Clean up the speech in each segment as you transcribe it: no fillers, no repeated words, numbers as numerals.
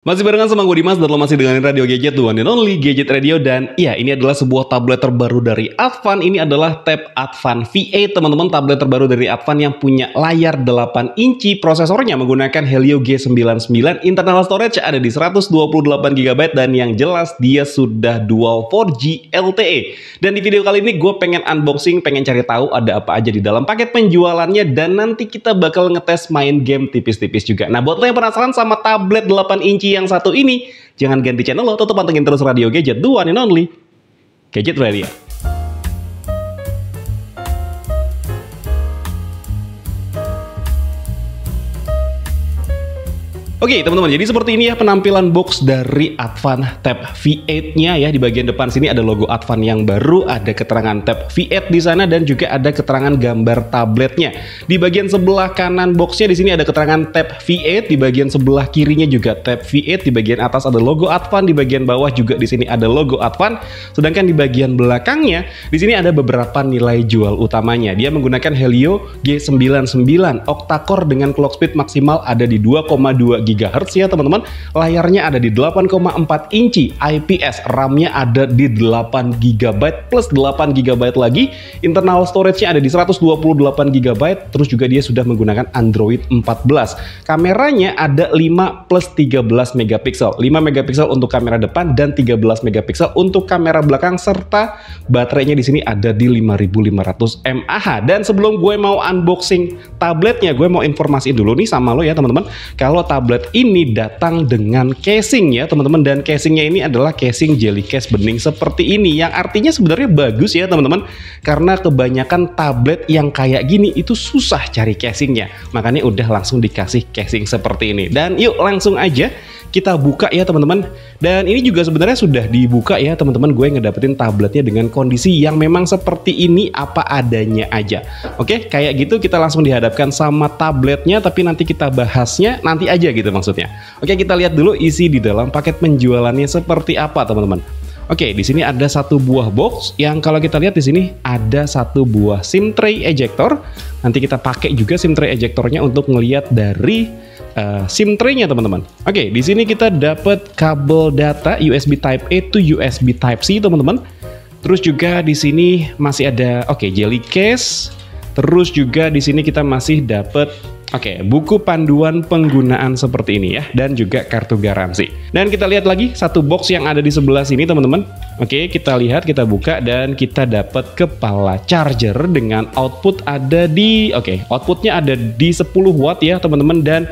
Masih barengan sama gue Dimas dan lo masih dengerin Radio Gadget, the one and only Gadget Radio. Dan iya, ini adalah sebuah tablet terbaru dari Advan. Ini adalah Tab Advan V8 teman-teman, tablet terbaru dari Advan yang punya layar 8 inci. Prosesornya menggunakan Helio G99, internal storage ada di 128GB, dan yang jelas dia sudah dual 4G LTE. Dan di video kali ini gue pengen unboxing, pengen cari tahu ada apa aja di dalam paket penjualannya, dan nanti kita bakal ngetes main game tipis-tipis juga. Nah, buat lo yang penasaran sama tablet 8 inci yang satu ini, jangan ganti channel lo, tetap pantengin terus Radio Gadget, the one and only Gadget Radio. Oke teman-teman, jadi seperti ini ya penampilan box dari Advan Tab V8-nya ya. Di bagian depan sini ada logo Advan yang baru, ada keterangan Tab V8 di sana, dan juga ada keterangan gambar tabletnya. Di bagian sebelah kanan boxnya di sini ada keterangan Tab V8, di bagian sebelah kirinya juga Tab V8, di bagian atas ada logo Advan, di bagian bawah juga di sini ada logo Advan. Sedangkan di bagian belakangnya di sini ada beberapa nilai jual utamanya. Dia menggunakan Helio G99 octa-core dengan clock speed maksimal ada di 2,2 GHz ya teman-teman. Layarnya ada di 8,4 inci IPS, RAM-nya ada di 8 GB plus 8 GB lagi, internal storage-nya ada di 128 GB, terus juga dia sudah menggunakan Android 14. Kameranya ada 5 plus 13 megapiksel, 5 megapiksel untuk kamera depan dan 13 megapiksel untuk kamera belakang, serta baterainya di sini ada di 5500 mAh. Dan sebelum gue mau unboxing tabletnya, gue mau informasiin dulu nih sama lo ya teman-teman, kalau tablet ini datang dengan casing ya teman-teman, dan casingnya ini adalah casing jelly case bening seperti ini, yang artinya sebenarnya bagus ya teman-teman, karena kebanyakan tablet yang kayak gini itu susah cari casingnya, makanya udah langsung dikasih casing seperti ini. Dan yuk langsung aja kita buka ya teman-teman. Dan ini juga sebenarnya sudah dibuka ya teman-teman, gue ngedapetin tabletnya dengan kondisi yang memang seperti ini, apa adanya aja. Oke, kayak gitu kita langsung dihadapkan sama tabletnya, tapi nanti kita bahasnya nanti aja gitu maksudnya. Oke, kita lihat dulu isi di dalam paket penjualannya seperti apa teman-teman. Oke, di sini ada satu buah box yang kalau kita lihat di sini ada satu buah SIM tray ejector. Nanti kita pakai juga SIM tray ejectornya untuk ngelihat dari SIM tray-nya teman-teman. Oke, di sini kita dapat kabel data USB Type A to USB Type C teman-teman. Terus juga di sini masih ada jelly case. Terus juga di sini kita masih dapat buku panduan penggunaan seperti ini ya, dan juga kartu garansi. Dan kita lihat lagi satu box yang ada di sebelah sini teman-teman. Oke, kita lihat, kita buka, dan kita dapat kepala charger dengan output ada di outputnya ada di 10 watt ya teman-teman. Dan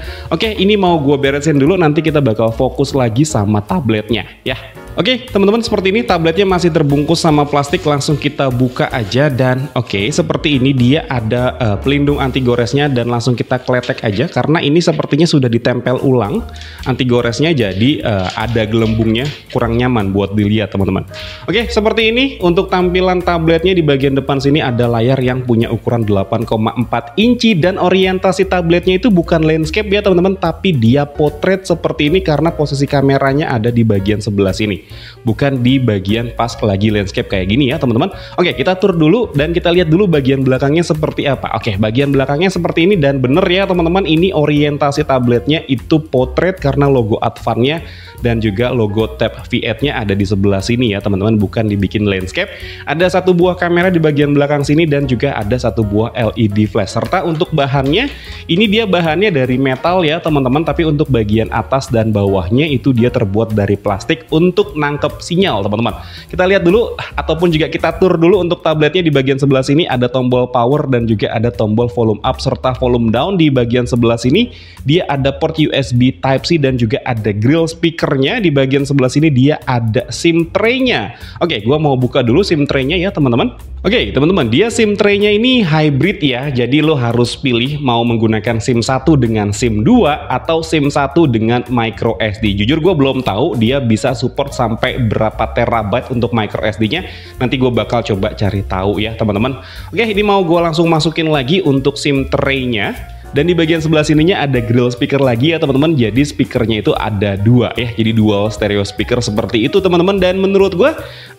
ini mau gue beresin dulu, nanti kita bakal fokus lagi sama tabletnya ya. Oke teman-teman, seperti ini tabletnya masih terbungkus sama plastik, langsung kita buka aja. Dan seperti ini dia ada pelindung anti goresnya, dan langsung kita kletek aja karena ini sepertinya sudah ditempel ulang anti goresnya, jadi ada gelembungnya, kurang nyaman buat dilihat teman-teman. Oke, seperti ini untuk tampilan tabletnya. Di bagian depan sini ada layar yang punya ukuran 8,4 inci, dan orientasi tabletnya itu bukan landscape ya teman-teman, tapi dia potret seperti ini karena posisi kameranya ada di bagian sebelah sini, bukan di bagian pas lagi landscape kayak gini ya teman-teman. Oke, kita tur dulu dan kita lihat dulu bagian belakangnya seperti apa. Oke, bagian belakangnya seperti ini, dan bener ya teman-teman, ini orientasi tabletnya itu potret karena logo Advan-nya dan juga logo Tab V8-nya ada di sebelah sini ya teman-teman, bukan dibikin landscape. Ada satu buah kamera di bagian belakang sini, dan juga ada satu buah LED flash. Serta untuk bahannya, ini dia bahannya dari metal ya teman-teman, tapi untuk bagian atas dan bawahnya itu dia terbuat dari plastik untuk nangkep sinyal teman-teman. Kita lihat dulu, ataupun juga kita tur dulu untuk tabletnya. Di bagian sebelah sini ada tombol power dan juga ada tombol volume up serta volume down. Di bagian sebelah sini dia ada port USB Type C dan juga ada grill speakernya. Di bagian sebelah sini dia ada SIM tray-nya. Oke, gua mau buka dulu SIM tray-nya ya teman-teman. Oke teman-teman, dia SIM tray-nya ini hybrid ya, jadi lo harus pilih mau menggunakan SIM 1 dengan SIM 2 atau SIM 1 dengan micro SD. Jujur gue belum tahu dia bisa support sampai berapa terabyte untuk micro SD-nya. Nanti gue bakal coba cari tahu ya teman-teman. Oke, ini mau gue langsung masukin lagi untuk SIM tray-nya. Dan di bagian sebelah sininya ada grill speaker lagi ya teman-teman. Jadi speakernya itu ada dua ya. Jadi dual stereo speaker seperti itu teman-teman. Dan menurut gue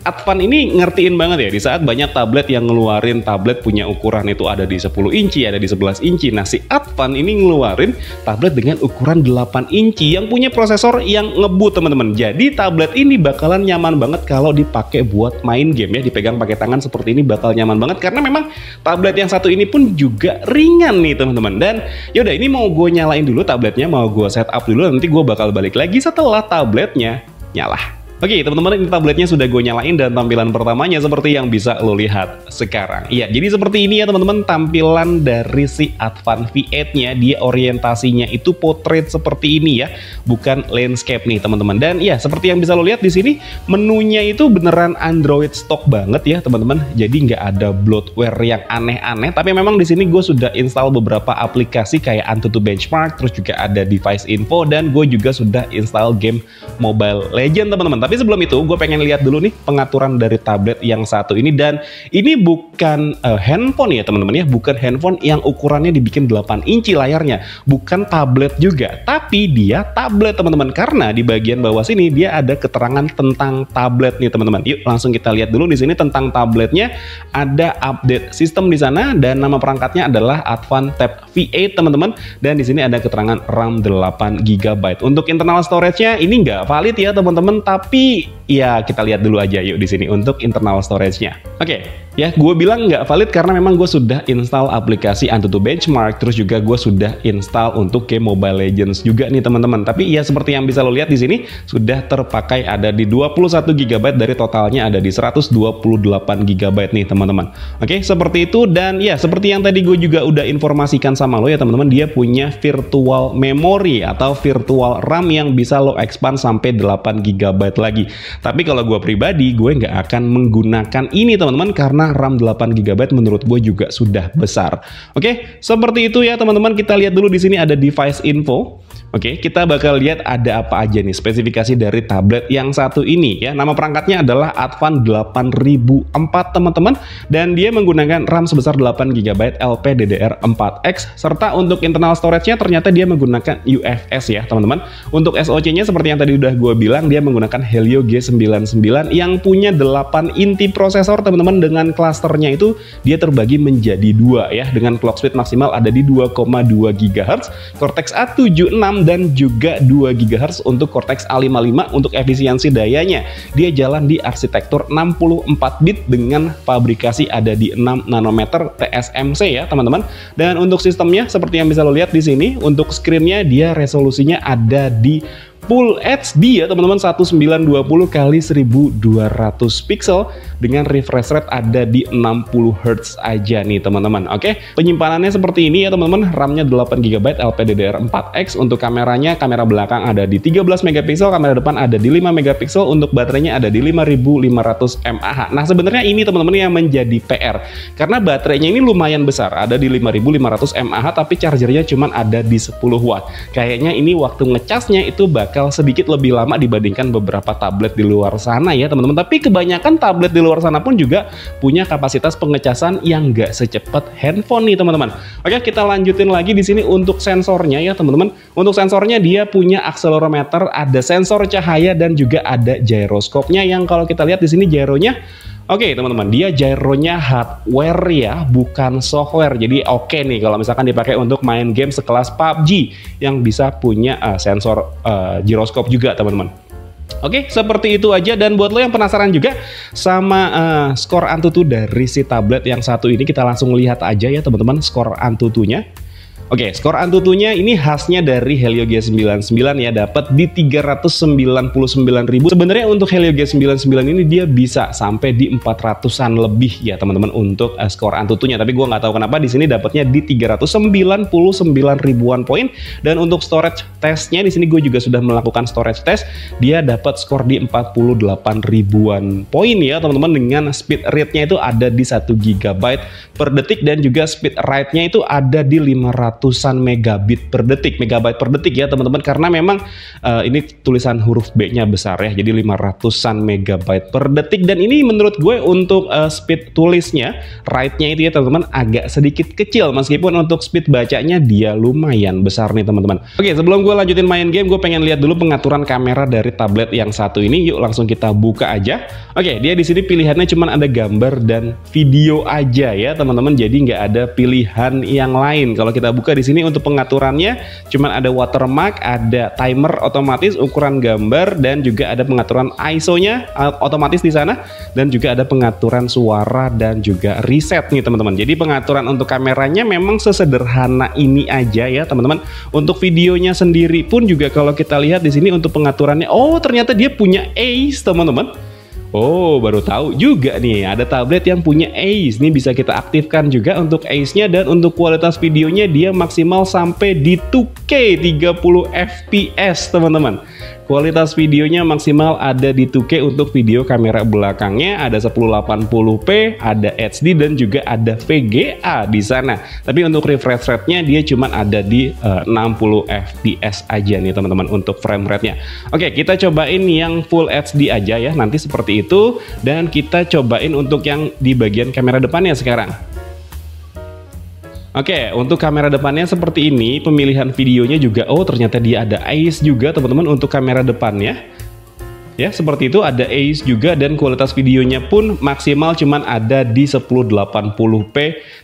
Advan ini ngertiin banget ya. Di saat banyak tablet yang ngeluarin tablet punya ukuran itu ada di 10 inci, ada di 11 inci. Nah si Advan ini ngeluarin tablet dengan ukuran 8 inci yang punya prosesor yang ngebut teman-teman. Jadi tablet ini bakalan nyaman banget kalau dipakai buat main game ya. Dipegang pakai tangan seperti ini bakal nyaman banget. Karena memang tablet yang satu ini pun juga ringan nih teman-teman. Dan yaudah ini mau gue nyalain dulu tabletnya, mau gue setup dulu, nanti gue bakal balik lagi setelah tabletnya nyala. Oke teman-teman, ini tabletnya sudah gue nyalain dan tampilan pertamanya seperti yang bisa lo lihat sekarang. Iya, jadi seperti ini ya teman-teman tampilan dari si Advan V8-nya. Dia orientasinya itu portrait seperti ini ya, bukan landscape nih teman-teman. Dan ya seperti yang bisa lo lihat di sini menunya itu beneran Android stock banget ya teman-teman. Jadi nggak ada bloatware yang aneh-aneh. Tapi memang di sini gue sudah install beberapa aplikasi kayak Antutu Benchmark, terus juga ada device info, dan gue juga sudah install game Mobile Legends teman-teman. Tapi sebelum itu gue pengen lihat dulu nih pengaturan dari tablet yang satu ini. Dan ini bukan handphone ya teman-teman ya, bukan handphone yang ukurannya dibikin 8 inci layarnya, bukan tablet juga, tapi dia tablet teman-teman. Karena di bagian bawah sini dia ada keterangan tentang tablet nih teman-teman. Yuk langsung kita lihat dulu di sini tentang tabletnya. Ada update sistem di sana dan nama perangkatnya adalah Advan Tab V8 teman-teman. Dan di sini ada keterangan RAM 8 GB. Untuk internal storage-nya ini nggak valid ya teman-teman, tapi ya kita lihat dulu aja yuk di sini untuk internal storage-nya. Oke, ya gue bilang nggak valid karena memang gue sudah install aplikasi Antutu Benchmark, terus juga gue sudah install untuk game Mobile Legends juga nih teman-teman. Tapi ya seperti yang bisa lo lihat di sini sudah terpakai ada di 21 GB dari totalnya ada di 128 GB nih teman-teman. Oke, seperti itu. Dan ya seperti yang tadi gue juga udah informasikan sama lo ya teman-teman, dia punya virtual memory atau virtual RAM yang bisa lo expand sampai 8 GB lagi. Tapi kalau gue pribadi, gue nggak akan menggunakan ini teman-teman karena RAM 8 GB menurut gue juga sudah besar. Oke, seperti itu ya teman-teman. Kita lihat dulu di sini ada device info. Oke, kita bakal lihat ada apa aja nih spesifikasi dari tablet yang satu ini ya. Nama perangkatnya adalah Advan 8004 teman-teman, dan dia menggunakan RAM sebesar 8 GB LPDDR4X, serta untuk internal storage-nya ternyata dia menggunakan UFS ya teman-teman. Untuk SoC-nya seperti yang tadi udah gue bilang, dia menggunakan Helio G99 yang punya 8 inti prosesor teman-teman. Dengan klasternya itu dia terbagi menjadi dua ya, dengan clock speed maksimal ada di 2,2 GHz Cortex A76 dan juga 2 GHz untuk Cortex A55. Untuk efisiensi dayanya dia jalan di arsitektur 64 bit dengan pabrikasi ada di 6 nanometer TSMC ya teman-teman. Dan untuk sistemnya seperti yang bisa lo lihat di sini, untuk screen-nya dia resolusinya ada di Full HD ya teman-teman, 1920 x 1200 pixel dengan refresh rate ada di 60 Hz aja nih teman-teman. Oke, penyimpanannya seperti ini ya teman-teman. RAM-nya 8 GB LPDDR4X. Untuk kameranya, kamera belakang ada di 13 megapiksel, kamera depan ada di 5 megapiksel, untuk baterainya ada di 5500 mAh. Nah, sebenarnya ini teman-teman yang menjadi PR karena baterainya ini lumayan besar, ada di 5500 mAh, tapi chargernya cuma ada di 10 watt. Kayaknya ini waktu ngecasnya itu bakal sedikit lebih lama dibandingkan beberapa tablet di luar sana ya teman-teman. Tapi kebanyakan tablet di luar sana pun juga punya kapasitas pengecasan yang nggak secepat handphone nih teman-teman. Oke, kita lanjutin lagi di sini untuk sensornya ya teman-teman. Untuk sensornya dia punya accelerometer, ada sensor cahaya, dan juga ada gyroscope-nya yang kalau kita lihat di sini gyronya. Oke teman-teman, dia gyronya hardware ya, bukan software. Jadi oke nih kalau misalkan dipakai untuk main game sekelas PUBG yang bisa punya sensor gyroscope juga teman-teman. Oke, seperti itu aja. Dan buat lo yang penasaran juga sama skor Antutu dari si tablet yang satu ini, kita langsung lihat aja ya teman-teman skor Antutunya. Oke, skor Antutunya ini khasnya dari Helio G99 ya, dapat di 399.000. Sebenarnya untuk Helio G99 ini dia bisa sampai di 400-an lebih ya teman-teman untuk skor Antutunya. Tapi gue nggak tahu kenapa di sini dapatnya di 399 ribuan poin. Dan untuk storage testnya di sini gue juga sudah melakukan storage test. Dia dapat skor di 48 ribuan poin ya teman-teman, dengan speed rate-nya itu ada di 1 GB per detik, dan juga speed write-nya itu ada di 500 ratusan megabit per detik, megabyte per detik ya teman-teman, karena memang ini tulisan huruf B-nya besar ya, jadi 500-an megabyte per detik. Dan ini menurut gue untuk speed tulisnya, write-nya itu ya teman-teman agak sedikit kecil, meskipun untuk speed bacanya dia lumayan besar nih teman-teman. Oke, sebelum gue lanjutin main game, gue pengen lihat dulu pengaturan kamera dari tablet yang satu ini. Yuk langsung kita buka aja. Oke, dia di sini pilihannya cuma ada gambar dan video aja ya teman-teman, jadi nggak ada pilihan yang lain. Kalau kita buka di sini untuk pengaturannya cuma ada watermark, ada timer otomatis, ukuran gambar, dan juga ada pengaturan ISO-nya otomatis di sana, dan juga ada pengaturan suara dan juga reset nih teman-teman. Jadi pengaturan untuk kameranya memang sesederhana ini aja ya teman-teman. Untuk videonya sendiri pun juga kalau kita lihat di sini untuk pengaturannya, oh ternyata dia punya ACE teman-teman. Oh, baru tahu juga nih, ada tablet yang punya ACE. Ini bisa kita aktifkan juga untuk ACE-nya, dan untuk kualitas videonya dia maksimal sampai di 2K 30 fps, teman-teman. Kualitas videonya maksimal ada di 2K untuk video kamera belakangnya, ada 1080p, ada HD, dan juga ada VGA di sana. Tapi untuk refresh rate-nya dia cuma ada di 60 fps aja nih teman-teman untuk frame rate-nya. Oke, kita cobain yang full HD aja ya, nanti seperti itu. Dan kita cobain untuk yang di bagian kamera depannya sekarang. Oke, untuk kamera depannya seperti ini, pemilihan videonya juga, oh ternyata dia ada ACE juga teman-teman untuk kamera depannya. Ya, seperti itu, ada ACE juga, dan kualitas videonya pun maksimal cuman ada di 1080p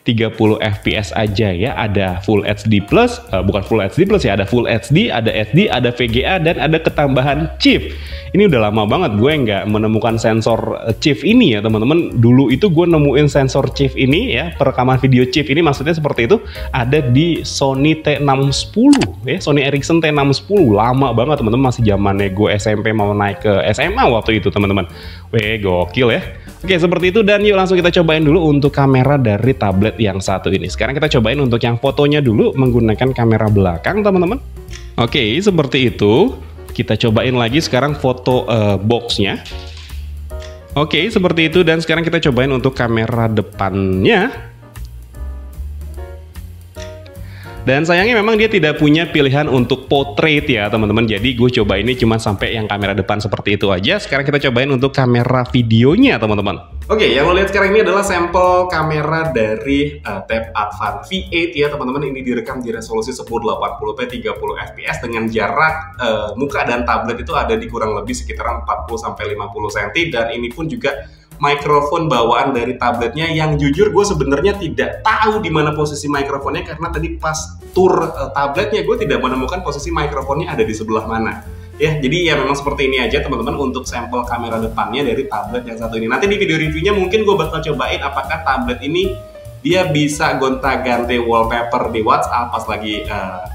30 fps aja ya. Ada Full HD Plus, bukan Full HD Plus ya, ada Full HD, ada SD, ada VGA, dan ada ketambahan chip. Ini udah lama banget gue nggak menemukan sensor chip ini ya teman-teman. Dulu itu gue nemuin sensor chip ini ya, perekaman video chip ini maksudnya seperti itu, ada di Sony T610 ya, Sony Ericsson T610. Lama banget teman-teman, masih zamannya gue SMP mau naik ke SMA waktu itu teman-teman. Weh, gokil ya. Oke, seperti itu, dan yuk langsung kita cobain dulu untuk kamera dari tablet yang satu ini. Sekarang kita cobain untuk yang fotonya dulu menggunakan kamera belakang teman-teman. Oke, seperti itu. Kita cobain lagi sekarang foto boxnya. Oke, seperti itu, dan sekarang kita cobain untuk kamera depannya. Dan sayangnya memang dia tidak punya pilihan untuk portrait ya teman-teman. Jadi gue coba ini cuma sampai yang kamera depan seperti itu aja. Sekarang kita cobain untuk kamera videonya teman-teman. Oke, yang lo lihat sekarang ini adalah sampel kamera dari Tab Advan V8 ya teman-teman. Ini direkam di resolusi 1080p 30 fps dengan jarak muka dan tablet itu ada di kurang lebih sekitaran 40-50 cm. Dan ini pun juga mikrofon bawaan dari tabletnya, yang jujur gue sebenarnya tidak tahu di mana posisi mikrofonnya, karena tadi pas tur tabletnya gue tidak menemukan posisi mikrofonnya ada di sebelah mana. Ya, jadi ya memang seperti ini aja teman-teman untuk sampel kamera depannya dari tablet yang satu ini. Nanti di video reviewnya mungkin gue bakal cobain apakah tablet ini dia bisa gonta-ganti wallpaper di WhatsApp pas lagi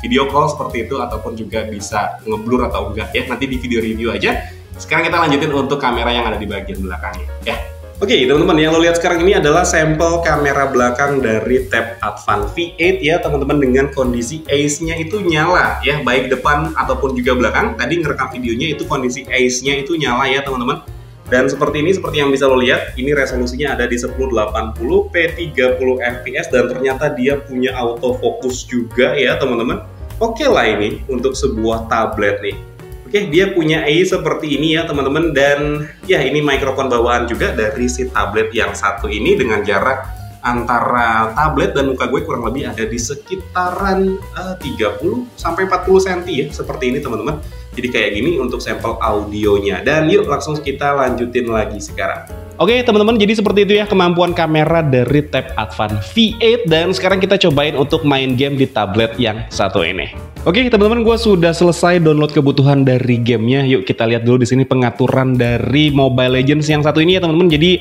video call seperti itu, ataupun juga bisa ngeblur atau enggak ya. Nanti di video review aja. Sekarang kita lanjutin untuk kamera yang ada di bagian belakangnya ya. Oke teman-teman, yang lo lihat sekarang ini adalah sampel kamera belakang dari Tab Advan V8 ya teman-teman, dengan kondisi ACE-nya itu nyala ya, baik depan ataupun juga belakang. Tadi ngerekam videonya itu kondisi ACE-nya itu nyala ya teman-teman. Dan seperti ini, seperti yang bisa lo lihat, ini resolusinya ada di 1080p 30 fps, dan ternyata dia punya autofocus juga ya teman-teman. Oke lah ini untuk sebuah tablet nih. Oke, dia punya ACE seperti ini ya teman-teman, dan ya ini mikrofon bawaan juga dari si tablet yang satu ini, dengan jarak antara tablet dan muka gue kurang lebih ada di sekitaran 30-40 cm ya, seperti ini teman-teman. Jadi kayak gini untuk sampel audionya, dan yuk langsung kita lanjutin lagi sekarang. Oke teman-teman, jadi seperti itu ya kemampuan kamera dari Tab Advan V8, dan sekarang kita cobain untuk main game di tablet yang satu ini. Oke teman-teman, gue sudah selesai download kebutuhan dari gamenya. Yuk kita lihat dulu di sini pengaturan dari Mobile Legends yang satu ini ya teman-teman. Jadi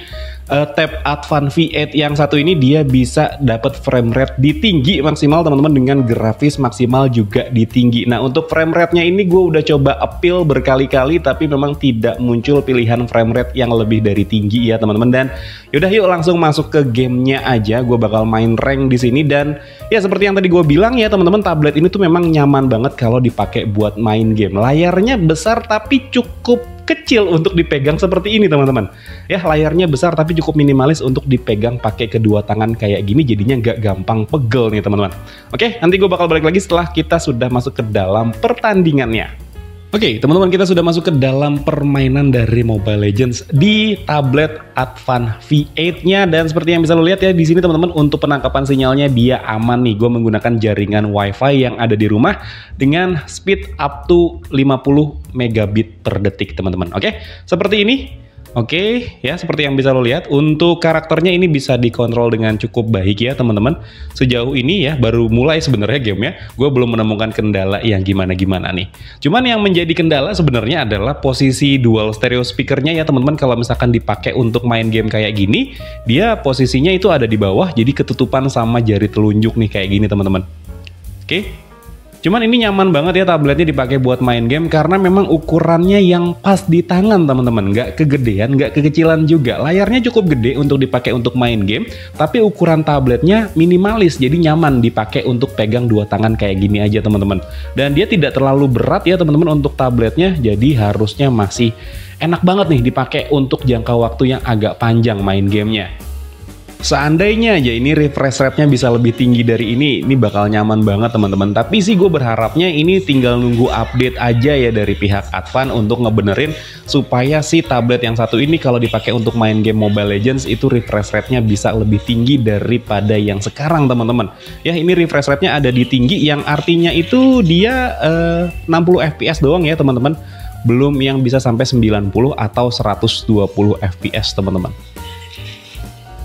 Tab Advan V8 yang satu ini dia bisa dapat frame rate di tinggi maksimal teman-teman, dengan grafis maksimal juga di tinggi. Nah untuk frame rate-nya ini gue udah coba coba appeal berkali-kali tapi memang tidak muncul pilihan frame rate yang lebih dari tinggi ya teman-teman. Dan yaudah yuk langsung masuk ke gamenya aja. Gue bakal main rank di sini dan ya seperti yang tadi gue bilang ya teman-teman, tablet ini tuh memang nyaman banget kalau dipakai buat main game. Layarnya besar tapi cukup kecil untuk dipegang seperti ini teman-teman. Ya layarnya besar tapi cukup minimalis untuk dipegang pakai kedua tangan kayak gini, jadinya nggak gampang pegel nih teman-teman. Oke, nanti gue bakal balik lagi setelah kita sudah masuk ke dalam pertandingannya. Oke, teman-teman, kita sudah masuk ke dalam permainan dari Mobile Legends di tablet Advan V8-nya, dan seperti yang bisa lo lihat ya di sini teman-teman, untuk penangkapan sinyalnya dia aman nih. Gue menggunakan jaringan WiFi yang ada di rumah dengan speed up to 50 megabit per detik teman-teman. Oke, seperti ini. Oke, ya seperti yang bisa lo lihat, untuk karakternya ini bisa dikontrol dengan cukup baik ya teman-teman. Sejauh ini ya, baru mulai sebenarnya gamenya, gue belum menemukan kendala yang gimana-gimana nih. Cuman yang menjadi kendala sebenarnya adalah posisi dual stereo speakernya ya teman-teman. Kalau misalkan dipakai untuk main game kayak gini, dia posisinya itu ada di bawah, jadi ketutupan sama jari telunjuk nih kayak gini teman-teman. Oke. Cuman ini nyaman banget ya tabletnya dipakai buat main game karena memang ukurannya yang pas di tangan teman-teman, nggak kegedean, nggak kekecilan juga. Layarnya cukup gede untuk dipakai untuk main game, tapi ukuran tabletnya minimalis, jadi nyaman dipakai untuk pegang dua tangan kayak gini aja teman-teman. Dan dia tidak terlalu berat ya teman-teman untuk tabletnya, jadi harusnya masih enak banget nih dipakai untuk jangka waktu yang agak panjang main gamenya. Seandainya aja ini refresh rate-nya bisa lebih tinggi dari ini bakal nyaman banget teman-teman. Tapi sih gue berharapnya ini tinggal nunggu update aja ya dari pihak Advan untuk ngebenerin supaya si tablet yang satu ini kalau dipakai untuk main game Mobile Legends itu refresh rate-nya bisa lebih tinggi daripada yang sekarang teman-teman. Ya ini refresh rate-nya ada di tinggi yang artinya itu dia 60 fps doang ya teman-teman. Belum yang bisa sampai 90 atau 120 fps teman-teman.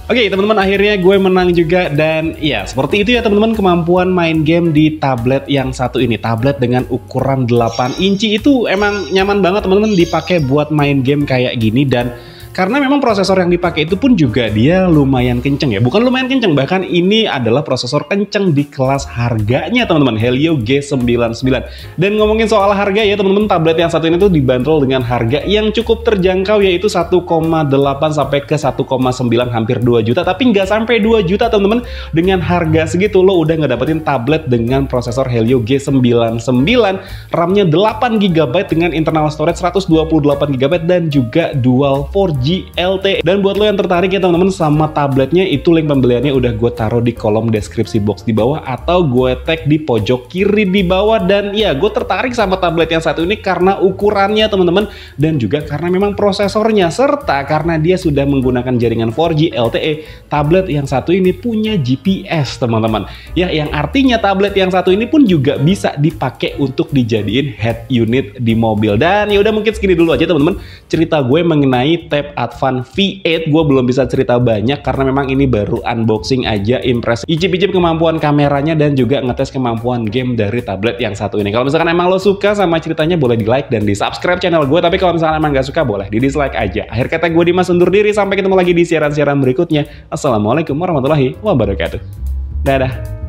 Oke teman-teman, akhirnya gue menang juga, dan ya seperti itu ya teman-teman kemampuan main game di tablet yang satu ini. Tablet dengan ukuran 8 inci itu emang nyaman banget teman-teman dipakai buat main game kayak gini, dan karena memang prosesor yang dipakai itu pun juga dia lumayan kenceng ya. Bukan lumayan kenceng, bahkan ini adalah prosesor kenceng di kelas harganya teman-teman, Helio G99. Dan ngomongin soal harga ya teman-teman, tablet yang satu ini tuh dibanderol dengan harga yang cukup terjangkau, yaitu 1,8 sampai ke 1,9 hampir 2 juta. Tapi nggak sampai 2 juta teman-teman, dengan harga segitu lo udah ngedapetin tablet dengan prosesor Helio G99, RAM-nya 8GB dengan internal storage 128GB dan juga dual 4G LTE. Dan buat lo yang tertarik ya teman-teman sama tabletnya, itu link pembeliannya udah gue taruh di kolom deskripsi box di bawah atau gue tag di pojok kiri di bawah. Dan ya gue tertarik sama tablet yang satu ini karena ukurannya teman-teman, dan juga karena memang prosesornya, serta karena dia sudah menggunakan jaringan 4G LTE. Tablet yang satu ini punya GPS teman-teman, ya yang artinya tablet yang satu ini pun juga bisa dipakai untuk dijadiin head unit di mobil. Dan ya udah mungkin segini dulu aja teman-teman cerita gue mengenai tab Advan V8. Gue belum bisa cerita banyak karena memang ini baru unboxing aja, impress, icip-icip kemampuan kameranya dan juga ngetes kemampuan game dari tablet yang satu ini. Kalau misalkan emang lo suka sama ceritanya, boleh di like dan di subscribe channel gue. Tapi kalau misalkan emang gak suka, boleh di dislike aja. Akhir kata gue Dimas undur diri, sampai ketemu lagi di siaran-siaran berikutnya. Assalamualaikum warahmatullahi wabarakatuh. Dadah.